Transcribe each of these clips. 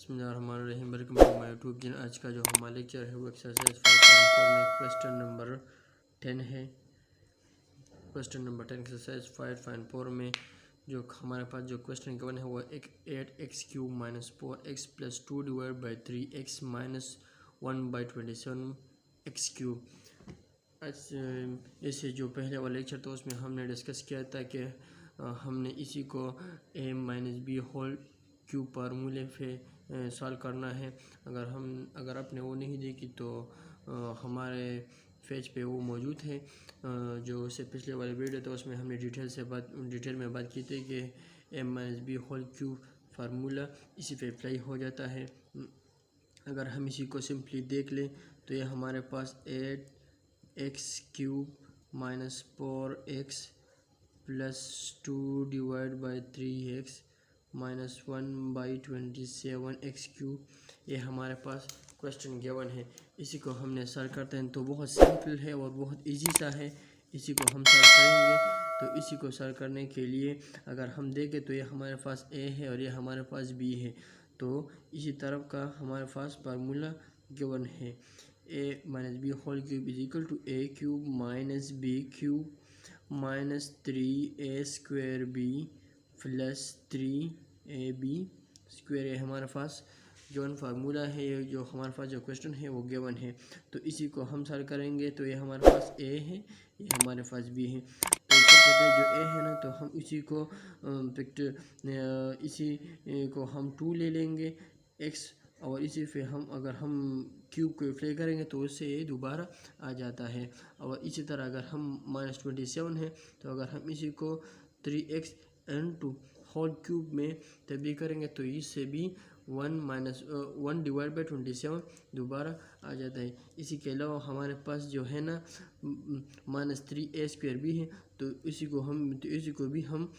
बिस्मिल्लाहिर्रहमानिर्रहीम। Welcome to my YouTube channel. आज का जो हमारा लेक्चर है वो एक्सरसाइज 5.4 में क्वेश्चन नंबर 10 है। क्वेश्चन नंबर 10 एक्सरसाइज 5.4 में जो हमारे पास जो क्वेश्चन गिवन है वो 8x³ - 4x + 2 / 3x - 1/27 x³। जैसे जो पहले वाला लेक्चर था उसमें हमने डिस्कस किया था कि हमने इसी को a - b होल क्यूब फार्मूले पे सॉल्व करना है। अगर आपने वो नहीं देखी तो हमारे पेज पे वो मौजूद है। जो उससे पिछले वाले वीडियो था उसमें हमने डिटेल में बात की थी कि a - b whole cube formula इसी पे अप्लाई हो जाता है। अगर हम इसी को सिंपली देख लें तो ये हमारे पास 8x³ - 4x + 2 / 3x - 1/27 x³ ये हमारे पास क्वेश्चन गिवन है। इसी को हमने सॉल्व करते हैं तो बहुत सिंपल है और बहुत इजी सा है। इसी को हम सॉल्व करेंगे। तो इसी को सॉल्व करने के लिए अगर हम देखें तो ये हमारे पास a है और ये हमारे पास b है। तो इसी तरफ का हमारे पास फार्मूला गिवन है a - b whole cube = a³ - b³ - 3a² + 3ab²। ये हमारे पास गिवन फार्मूला है। ये जो हमारे पास जो क्वेश्चन है वो गिवन है। तो इसी को हम सॉल्व करेंगे। तो ये हमारे पास a है, ये हमारे पास b है। तो जो a है ना तो हम इसी को हम 2 ले लेंगे x और इसी पे अगर हम क्यूब को अप्लाई करेंगे तो उससे ये दोबारा आ जाता है। और इसी तरह अगर हम -27 है तो अगर हम इसी को 3x * होल क्यूब में तब्दील करेंगे तो इससे भी 1/27 दोबारा आ जाता है। इसी के अलावा हमारे पास जो है ना -3a² भी है। तो इसी को भी हम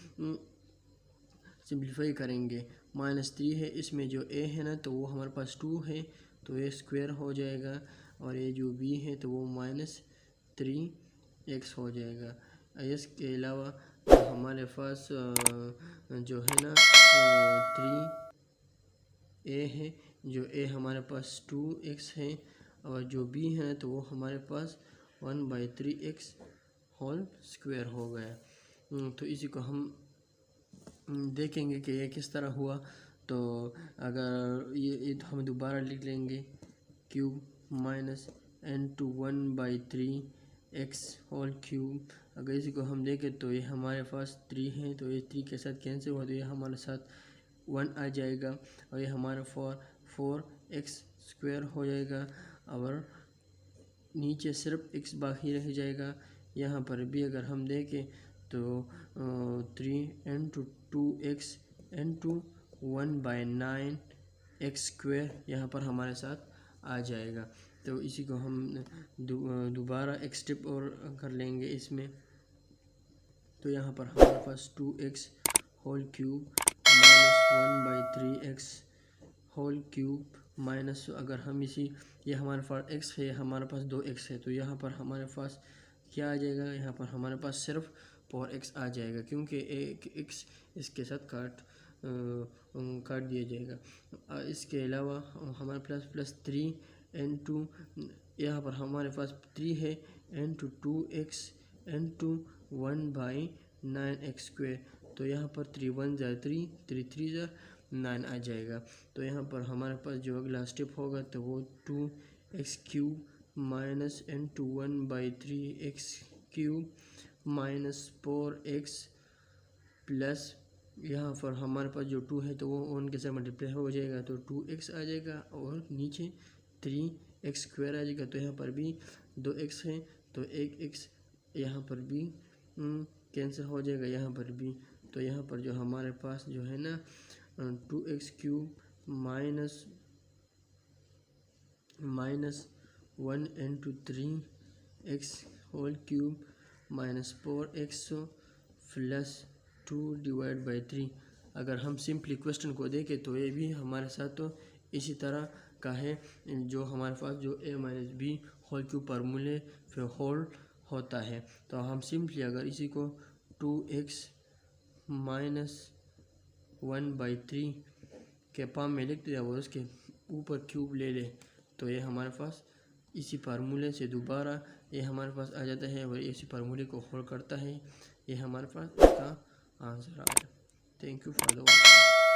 सिंप्लीफाई करेंगे। -3 है, इसमें जो a है ना तो वो हमारे पास 2 है तो ये स्क्वायर हो जाएगा। और ये जो b है तो वो -3x हो जाएगा। इसके अलावा हमारे पास जो है ना 3a है, जो a हमारे पास 2x है और जो b है तो वो हमारे पास 1/3x होल स्क्वायर हो गया। तो इसी को हम देखेंगे कि ये किस तरह हुआ। तो अगर ये हम दोबारा लिख लेंगे क्यूब - 1/3x होल क्यूब। अगर इसी को हम देखें तो ये हमारे पास 3 है तो ये 3 के साथ कैंसिल हो तो ये हमारे साथ 1 आ जाएगा और ये हमारा 4x² हो जाएगा और नीचे सिर्फ x बाकी रह जाएगा। यहाँ पर भी अगर हम देखें तो 3 × 2x × 1/9 x² यहाँ पर हमारे साथ आ जाएगा। तो इसी को हम दोबारा एक स्टेप और कर लेंगे इसमें। तो यहाँ पर हमारे पास 2x whole cube - 1/3x whole cube minus अगर हम ये हमारे पास x है, हमारे पास 2x है तो यहाँ पर हमारे पास क्या आ जाएगा, यहाँ पर हमारे पास सिर्फ 4x आ जाएगा क्योंकि एक x इसके साथ काट दिया जाएगा। इसके अलावा हमारे पास +3 × यहाँ पर हमारे पास 3 है × 2x × 1/9 x²। तो यहाँ पर 3 × 1 = 3, 3 × 3 = 9 आ जाएगा। तो यहाँ पर हमारे पास जो अगला स्टेप होगा तो वो 2x³ - × 1/3x³ - 4x प्लस यहाँ पर हमारे पास जो 2 है तो वो उनके साथ मल्टीप्लाई हो जाएगा तो 2x आ जाएगा और नीचे 3x² आ जाएगा। तो यहाँ पर भी 2x है तो 1x यहाँ पर भी कैंसिल हो जाएगा यहाँ पर भी। तो यहाँ पर जो हमारे पास जो है ना 2x³ - 1 × 3x whole cube - 4x plus 2 / 3। अगर हम सिंपली क्वेश्चन को देखें तो ये भी हमारे साथ तो इसी तरह का है। जो हमारे पास जो a - b होल क्यूब फार्मूले पे होल होता है तो हम सिंपली अगर इसी को 2x - 1/3 के पाम में लिख दिया और उसके ऊपर क्यूब ले ले, तो ये हमारे पास इसी फार्मूले से दोबारा ये हमारे पास आ जाता है और इसी फार्मूले को होल्ड करता है। ये हमारे पास इसका आंसर आ गया। Thank you for the watching.